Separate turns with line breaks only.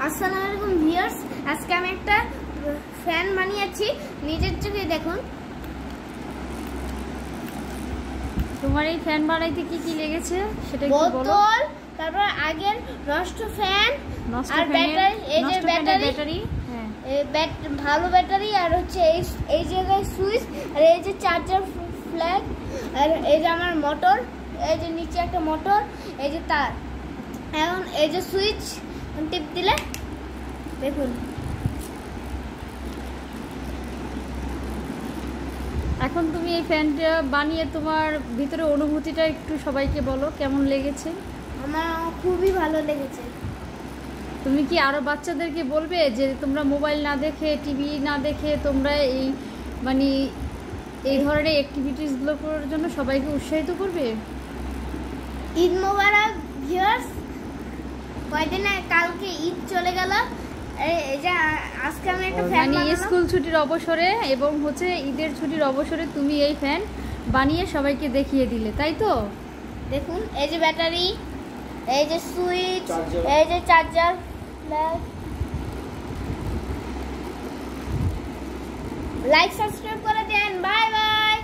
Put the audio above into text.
আসসালামু আলাইকুম ভিউয়ার্স, আজকে আমি একটা ফ্যান বানিয়েছি। নিজের চোখে দেখুন।
তোমার এই ফ্যান বানাইতে কি কি লেগেছে সেটা একটু বলো।
বোতল, তারপর আগের নষ্ট ফ্যান আর ব্যাটারি, এই যে ব্যাটারি,
হ্যাঁ
ভালো ব্যাটারি, আর হচ্ছে এই জায়গায় সুইচ, আর এই যে চার্জার ফ্ল্যাগ, আর এই যে আমার মোটর, এই যে নিচে একটা মোটর, এই যে তার। এখন এই যে সুইচ টিপ দিলে দেখুন।
এখন তুমি এই ফ্যানটা বানিয়ে তোমার ভিতরে অনুভূতিটা একটু সবাইকে বলো, কেমন লেগেছে?
আমার খুবই ভালো লেগেছে।
তুমি কি আরো বাচ্চাদেরকে বলবে যে তোমরা মোবাইল না দেখে, টিভি না দেখে তোমরা এই মানে এই ধরনের অ্যাক্টিভিটিসগুলো করার জন্য সবাইকে উৎসাহিত করবে?
ঈদ মোবারক ভিউয়ার্স। কয়দিন কালকে ঈদ চলে গেল, এই যে আজকে আমি একটা ফ্যান বানালাম।
স্কুল ছুটির অবসরে এবং হচ্ছে ঈদের ছুটির অবসরে তুমি এই ফ্যান বানিয়ে সবাইকে দেখিয়ে দিলে, তাই তো?
দেখুন, এই যে ব্যাটারি, এই যে সুইচ, এই যে চার্জার, লাইক সাবস্ক্রাইব করে দেন। Bye bye.